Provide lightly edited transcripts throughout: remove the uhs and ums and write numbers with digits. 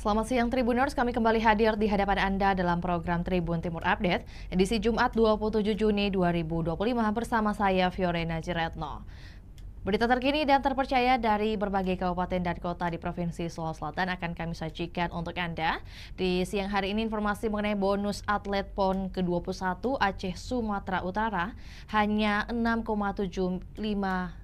Selamat siang Tribuners, kami kembali hadir di hadapan Anda dalam program Tribun Timur Update, edisi Jumat 27 Juni 2025 bersama saya Fiorena Jiretno. Berita terkini dan terpercaya dari berbagai kabupaten dan kota di Provinsi Sulawesi Selatan akan kami sajikan untuk Anda. Di siang hari ini informasi mengenai bonus atlet PON ke-21 Aceh Sumatera Utara hanya 6,75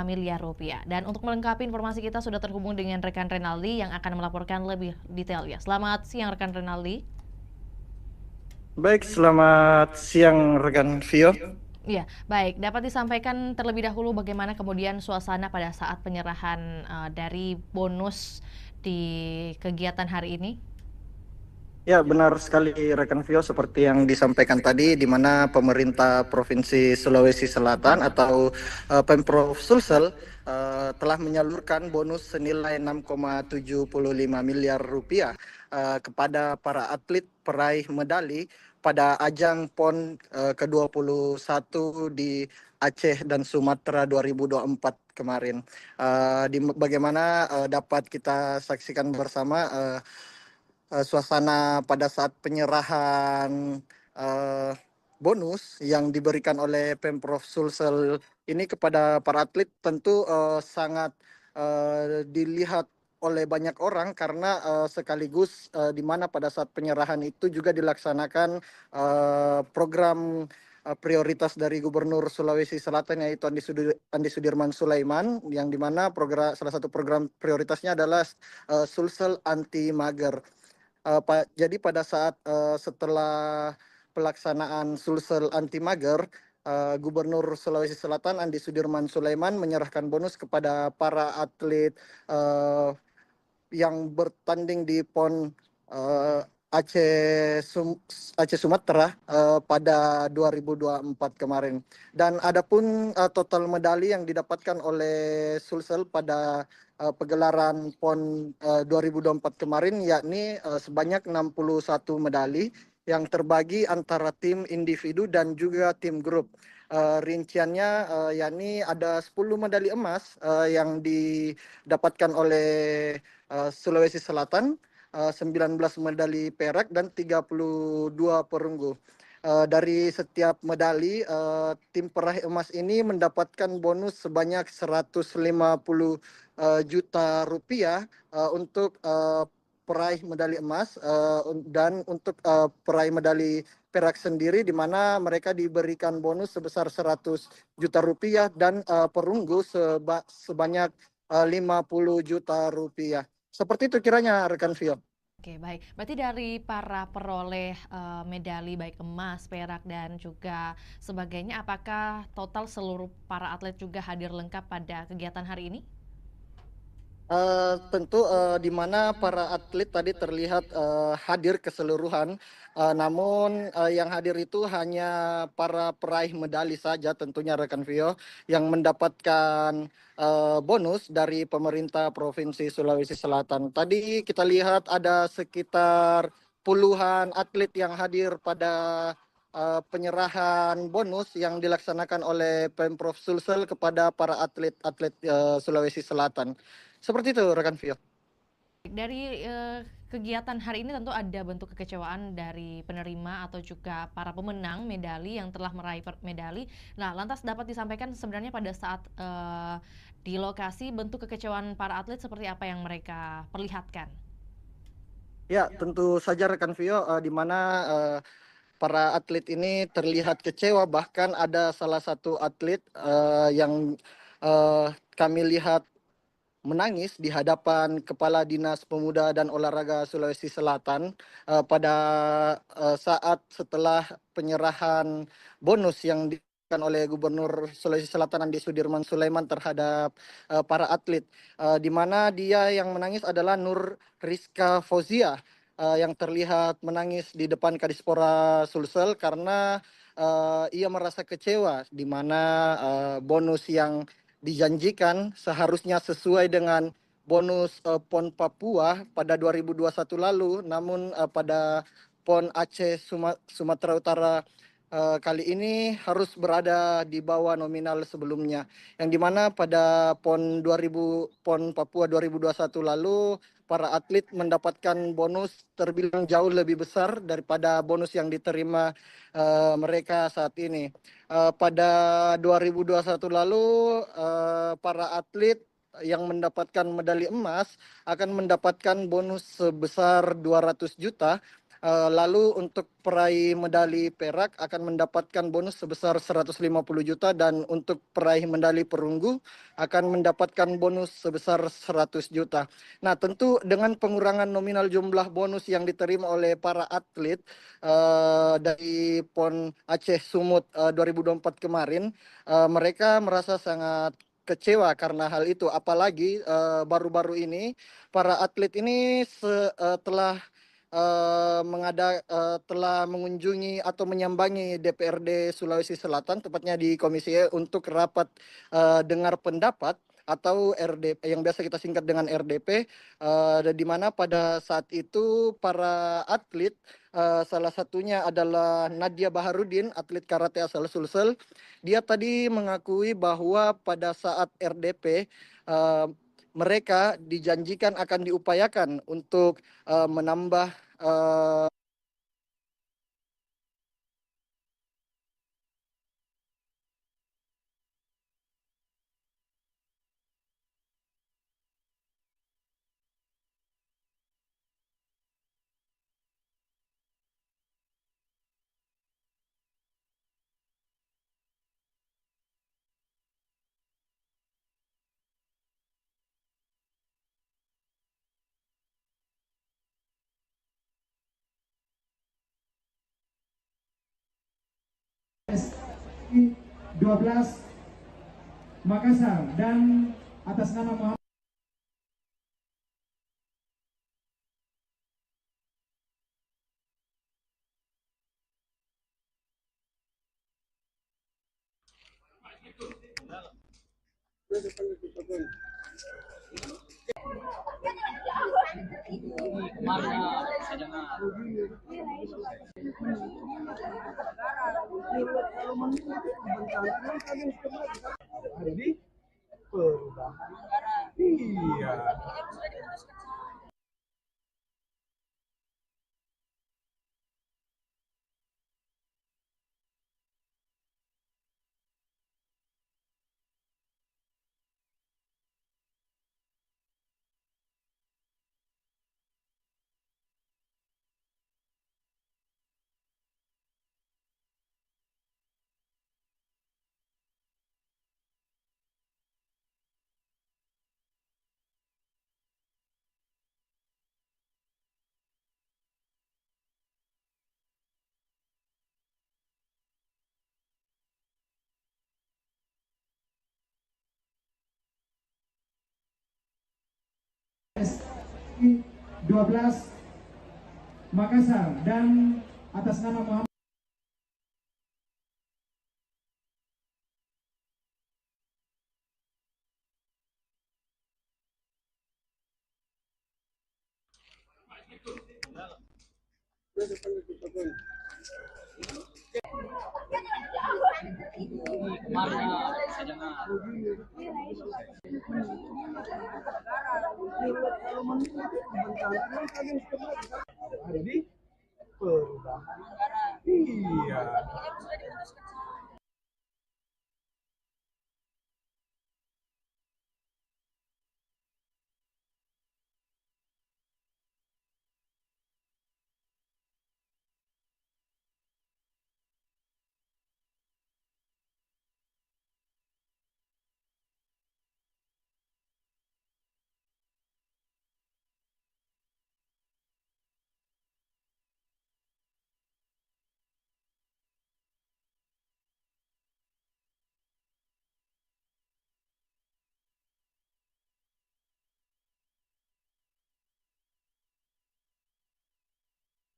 miliar rupiah. Dan untuk melengkapi informasi kita sudah terhubung dengan rekan Renaldi yang akan melaporkan lebih detail ya. Selamat siang rekan Renaldi. Baik, selamat siang rekan Vio. Iya, baik. Dapat disampaikan terlebih dahulu bagaimana kemudian suasana pada saat penyerahan dari bonus di kegiatan hari ini? Ya, benar sekali rekan Vio seperti yang disampaikan tadi di mana pemerintah Provinsi Sulawesi Selatan atau Pemprov Sulsel telah menyalurkan bonus senilai 6,75 miliar rupiah kepada para atlet peraih medali pada ajang PON ke-21 di Aceh dan Sumatera 2024 kemarin. Bagaimana dapat kita saksikan bersama suasana pada saat penyerahan uh, bonus yang diberikan oleh Pemprov Sulsel ini kepada para atlet tentu sangat dilihat oleh banyak orang karena sekaligus di mana pada saat penyerahan itu juga dilaksanakan program prioritas dari Gubernur Sulawesi Selatan yaitu Andi Sudirman Sulaiman yang dimana salah satu program prioritasnya adalah Sulsel Anti Mager. Jadi pada saat setelah pelaksanaan Sulsel Anti Mager, Gubernur Sulawesi Selatan Andi Sudirman Sulaiman menyerahkan bonus kepada para atlet yang bertanding di PON Aceh Sumatera pada 2024 kemarin. Dan adapun total medali yang didapatkan oleh Sulsel pada pegelaran PON 2024 kemarin yakni sebanyak 61 medali yang terbagi antara tim individu dan juga tim grup. Rinciannya yakni ada 10 medali emas yang didapatkan oleh Sulawesi Selatan, 19 medali perak dan 32 perunggu. Dari setiap medali, tim peraih emas ini mendapatkan bonus sebanyak 150 juta rupiah untuk peraih medali emas dan untuk peraih medali perak sendiri di mana mereka diberikan bonus sebesar 100 juta rupiah dan perunggu sebanyak 50 juta rupiah. Seperti itu kiranya rekan Vio. Oke, baik. Berarti dari para peroleh medali baik emas, perak dan juga sebagainya, apakah total seluruh para atlet juga hadir lengkap pada kegiatan hari ini? Tentu di mana para atlet tadi terlihat hadir keseluruhan, namun yang hadir itu hanya para peraih medali saja tentunya rekan Vio yang mendapatkan bonus dari pemerintah Provinsi Sulawesi Selatan. Tadi kita lihat ada sekitar puluhan atlet yang hadir pada penyerahan bonus yang dilaksanakan oleh Pemprov Sulsel kepada para atlet-atlet Sulawesi Selatan. Seperti itu rekan Vio. Dari kegiatan hari ini tentu ada bentuk kekecewaan dari penerima atau juga para pemenang medali yang telah meraih medali. Nah, lantas dapat disampaikan sebenarnya pada saat di lokasi bentuk kekecewaan para atlet seperti apa yang mereka perlihatkan? Ya, tentu saja rekan Vio, di mana para atlet ini terlihat kecewa, bahkan ada salah satu atlet yang kami lihat menangis di hadapan Kepala Dinas Pemuda dan Olahraga Sulawesi Selatan pada saat setelah penyerahan bonus yang diberikan oleh Gubernur Sulawesi Selatan Andi Sudirman Sulaiman terhadap para atlet, di mana dia yang menangis adalah Nur Rizka Fauzia yang terlihat menangis di depan Kadispora Sulsel karena ia merasa kecewa di mana bonus yang dijanjikan seharusnya sesuai dengan bonus PON Papua pada 2021 lalu, namun pada PON Aceh Sumatera Utara kali ini harus berada di bawah nominal sebelumnya, yang dimana pada PON Papua 2021 lalu para atlet mendapatkan bonus terbilang jauh lebih besar daripada bonus yang diterima mereka saat ini. Pada 2021 lalu, para atlet yang mendapatkan medali emas akan mendapatkan bonus sebesar 200 juta. Lalu untuk peraih medali perak akan mendapatkan bonus sebesar 150 juta, dan untuk peraih medali perunggu akan mendapatkan bonus sebesar 100 juta. Nah, tentu dengan pengurangan nominal jumlah bonus yang diterima oleh para atlet dari PON Aceh Sumut 2024 kemarin, mereka merasa sangat kecewa karena hal itu. Apalagi baru-baru ini para atlet ini telah telah mengunjungi atau menyambangi DPRD Sulawesi Selatan, tepatnya di Komisi E, untuk rapat dengar pendapat atau RDP yang biasa kita singkat dengan RDP, di mana pada saat itu para atlet, salah satunya adalah Nadia Baharudin, atlet karate asal Sulsel. Dia tadi mengakui bahwa pada saat RDP mereka dijanjikan akan diupayakan untuk menambah SI12 Makassar, dan atas nama Muhammad ini perubahan. Iya. SI12 Makassar, dan atas nama Muhammad ini perubahan. Iya.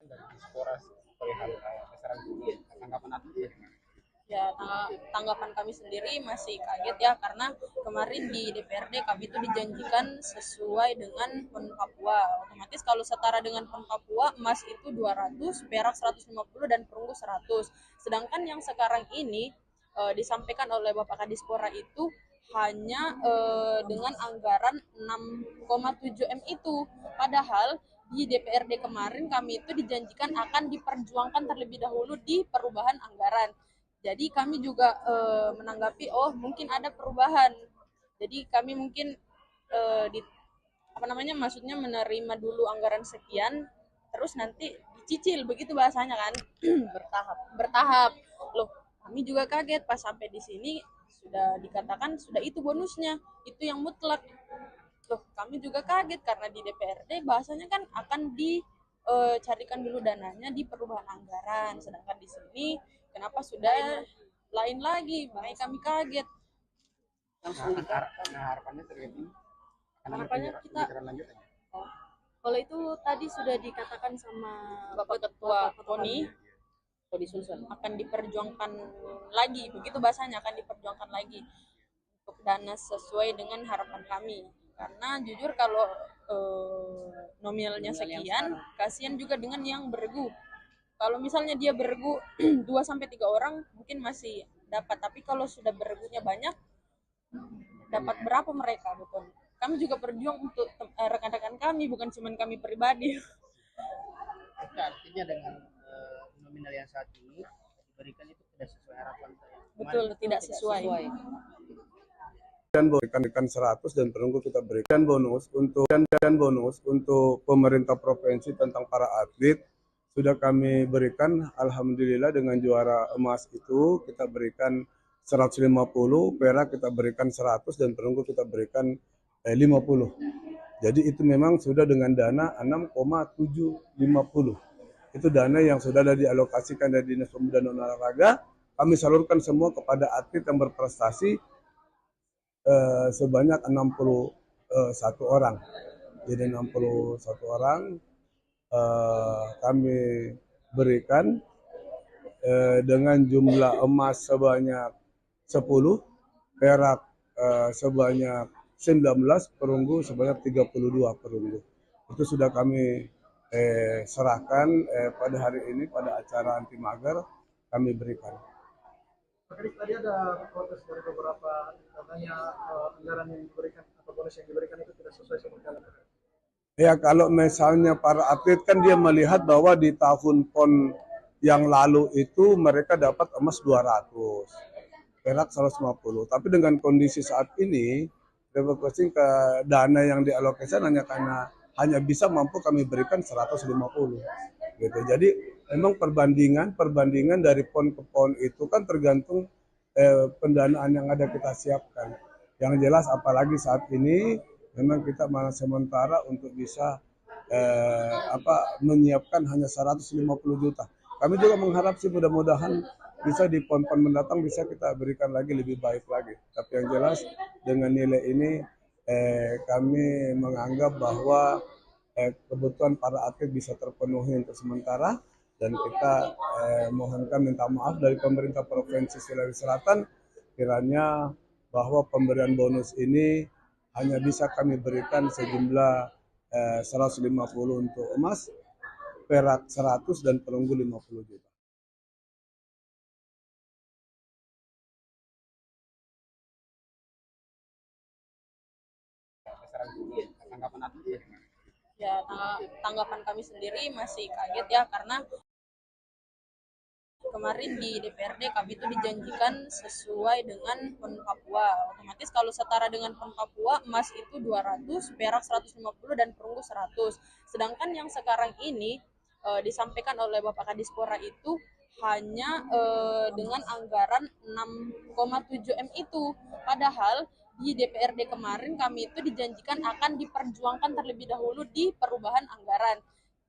Dari Dispora perihal besaran tanggapan atlet. Ya, tanggapan kami sendiri masih kaget ya, karena kemarin di DPRD kami itu dijanjikan sesuai dengan PON Papua. Otomatis kalau setara dengan PON Papua, emas itu 200, perak 150, dan perunggu 100. Sedangkan yang sekarang ini disampaikan oleh Bapak Kadispora itu hanya dengan anggaran 6,7 M itu. Padahal di DPRD kemarin kami itu dijanjikan akan diperjuangkan terlebih dahulu di perubahan anggaran. Jadi kami juga menanggapi, oh mungkin ada perubahan. Jadi kami mungkin maksudnya menerima dulu anggaran sekian, terus nanti dicicil, begitu bahasanya kan. Bertahap. Loh, kami juga kaget pas sampai di sini sudah dikatakan sudah itu bonusnya, itu yang mutlak. Loh, kami juga kaget karena di DPRD bahasanya kan akan dicarikan dulu dananya di perubahan anggaran, sedangkan di sini kenapa sudah lain lagi, makanya kami kaget. Harapannya terkait ini akan ada Harapannya kita pemikiran lanjutan. kalau itu tadi sudah dikatakan sama Bapak Ketua KONI akan diperjuangkan lagi, begitu bahasanya, akan diperjuangkan lagi untuk dana sesuai dengan harapan kami. Karena jujur kalau nominalnya sekian, kasihan juga dengan yang beregu. Kalau misalnya dia beregu 2 sampai 3 orang mungkin masih dapat, tapi kalau sudah beregunya banyak, dapat berapa mereka, betul. Kami juga berjuang untuk rekan-rekan kami, bukan cuma kami pribadi. Artinya dengan nominal yang saat ini diberikan itu tidak sesuai harapan saya. Betul, tidak sesuai. Dan berikan 100 dan perunggu kita berikan bonus untuk pemerintah provinsi tentang para atlet sudah kami berikan. Alhamdulillah dengan juara emas itu kita berikan 150, perak kita berikan 100 dan perunggu kita berikan 50. Jadi itu memang sudah dengan dana 6,750. Itu dana yang sudah ada dialokasikan dari Dinas Pemuda dan Olahraga. Kami salurkan semua kepada atlet yang berprestasi sebanyak 61 orang. Jadi 61 orang kami berikan dengan jumlah emas sebanyak 10, perak sebanyak 19, perunggu sebanyak 32 perunggu. Itu sudah kami serahkan pada hari ini pada acara anti mager kami berikan. Tadi ada protes dari beberapa, katanya anggaran yang diberikan atau bonus yang diberikan itu tidak sesuai sama anggaran. Ya, kalau misalnya para atlet kan dia melihat bahwa di tahun PON yang lalu itu mereka dapat emas 200, perak 150. Tapi dengan kondisi saat ini, refocusing ke dana yang dialokasikan hanya bisa mampu kami berikan 150. Gitu. Jadi memang perbandingan dari PON ke PON itu kan tergantung pendanaan yang ada kita siapkan. Yang jelas apalagi saat ini memang kita masih sementara untuk bisa menyiapkan hanya 150 juta. Kami juga mengharap sih mudah-mudahan bisa di PON-PON mendatang bisa kita berikan lagi lebih baik lagi. Tapi yang jelas dengan nilai ini kami menganggap bahwa kebutuhan para atlet bisa terpenuhi untuk sementara, dan kita mohonkan minta maaf dari pemerintah Provinsi Sulawesi Selatan kiranya bahwa pemberian bonus ini hanya bisa kami berikan sejumlah 150 untuk emas, perak 100 dan perunggu 50 juta. Tanggapan atlet Ya, tanggapan kami sendiri masih kaget ya, karena kemarin di DPRD kami itu dijanjikan sesuai dengan PON Papua. Otomatis kalau setara dengan PON Papua, emas itu 200, perak 150 dan perunggu 100. Sedangkan yang sekarang ini disampaikan oleh Bapak Kadispora itu hanya dengan anggaran 6,7 M itu. Padahal di DPRD kemarin kami itu dijanjikan akan diperjuangkan terlebih dahulu di perubahan anggaran.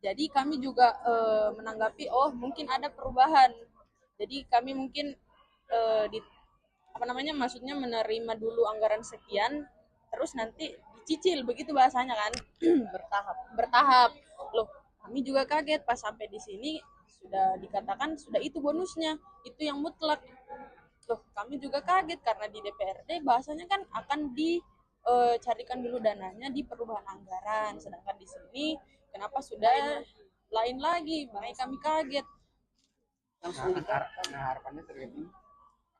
Jadi kami juga menanggapi, oh mungkin ada perubahan. Jadi kami mungkin maksudnya menerima dulu anggaran sekian, terus nanti dicicil, begitu bahasanya kan. Bertahap. Loh, kami juga kaget pas sampai di sini sudah dikatakan sudah itu bonusnya, itu yang mutlak. Loh, kami juga kaget karena di DPRD bahasanya kan akan dicarikan dulu dananya di perubahan anggaran, sedangkan di sini kenapa sudah lain lagi, makanya kami kaget. harapannya terkait ini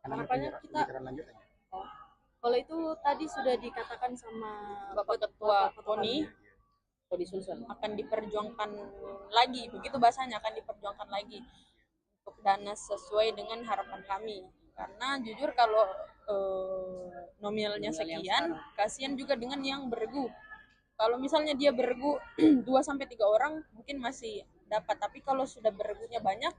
akan ada Harapannya kita pemikiran lanjutan. Kalau itu tadi sudah dikatakan sama Bapak Ketua KONI, akan diperjuangkan lagi, begitu bahasanya, akan diperjuangkan lagi untuk dana sesuai dengan harapan kami. Karena jujur kalau nominalnya sekian, kasihan juga dengan yang beregu. Kalau misalnya dia beregu 2 sampai 3 orang mungkin masih dapat, tapi kalau sudah beregunya banyak,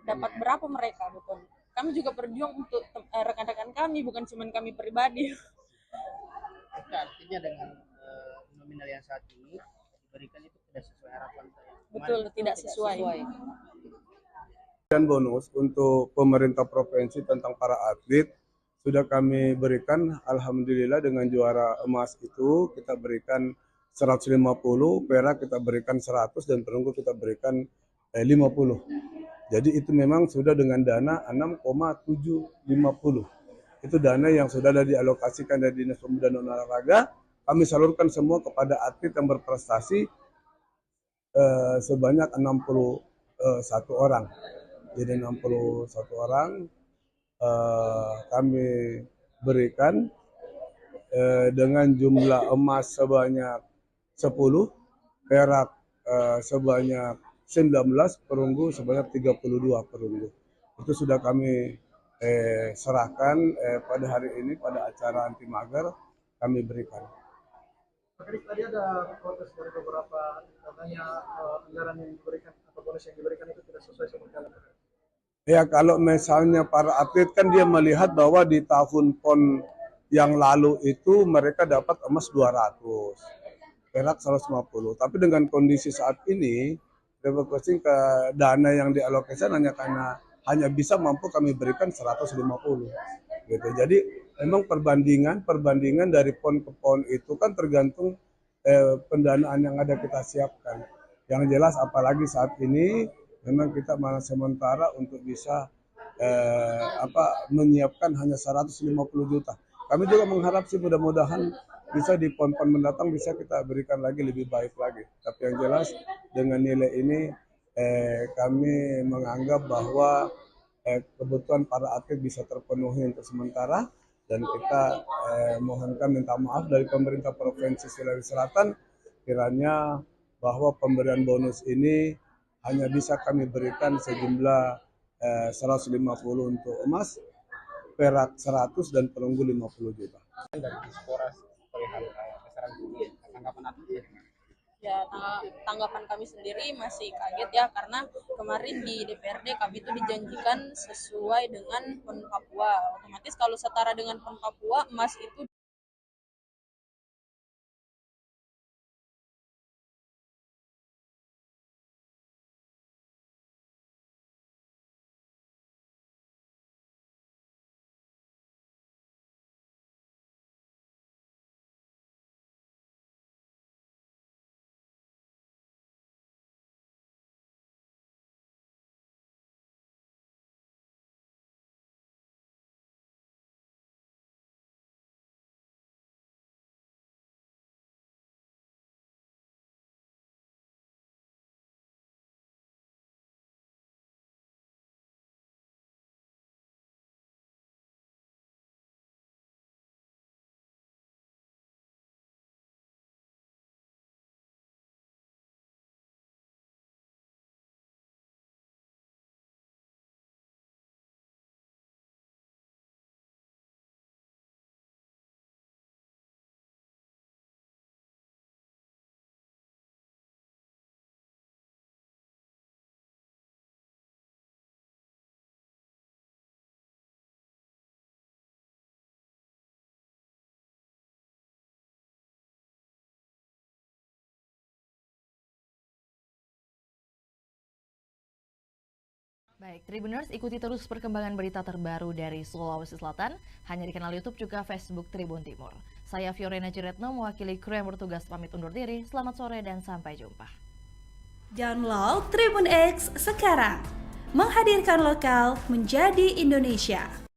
dapat berapa mereka, betul. Kami juga berjuang untuk rekan-rekan kami, bukan cuma kami pribadi. Artinya dengan nominal yang saat ini diberikan itu tidak sesuai harapan saya. Betul, tidak sesuai. Dan bonus untuk pemerintah provinsi tentang para atlet sudah kami berikan. Alhamdulillah dengan juara emas itu kita berikan 150, perak kita berikan 100, dan perunggu kita berikan 50. Jadi itu memang sudah dengan dana 6,750. Itu dana yang sudah ada dialokasikan dari Dinas Pemuda dan Olahraga. Kami salurkan semua kepada atlet yang berprestasi sebanyak 61 orang. Jadi 61 orang kami berikan dengan jumlah emas sebanyak 10, perak sebanyak 19, perunggu sebanyak 32 perunggu. Itu sudah kami serahkan pada hari ini pada acara anti mager kami berikan. Pak Kadis, tadi ada protes dari beberapa katanya anggaran yang diberikan atau bonus yang diberikan itu tidak sesuai sama jalan. Ya, kalau misalnya para atlet kan dia melihat bahwa di tahun PON yang lalu itu mereka dapat emas 200, perak 150. Tapi dengan kondisi saat ini, refocusing ke dana yang dialokasikan hanya bisa mampu kami berikan 150. Gitu. Jadi memang perbandingan dari PON ke PON itu kan tergantung pendanaan yang ada kita siapkan. Yang jelas apalagi saat ini memang kita masih sementara untuk bisa menyiapkan hanya 150 juta. Kami juga mengharap sih mudah-mudahan bisa di PON-PON mendatang bisa kita berikan lagi lebih baik lagi. Tapi yang jelas dengan nilai ini kami menganggap bahwa kebutuhan para atlet bisa terpenuhi untuk sementara, dan kita mohonkan minta maaf dari pemerintah Provinsi Sulawesi Selatan kiranya bahwa pemberian bonus ini hanya bisa kami berikan sejumlah 150 untuk emas, perak 100, dan perunggu 50 juta. Dari Dispora perihal besaran tanggapan atlet. Ya, tanggapan kami sendiri masih kaget ya, karena kemarin di DPRD kami itu dijanjikan sesuai dengan PON Papua. Otomatis kalau setara dengan PON Papua, emas itu Baik, Tribuners, ikuti terus perkembangan berita terbaru dari Sulawesi Selatan, hanya di kanal YouTube juga Facebook Tribun Timur. Saya Fiorena Ciretno, mewakili kru yang bertugas pamit undur diri. Selamat sore dan sampai jumpa. Download Tribun X sekarang, menghadirkan lokal menjadi Indonesia.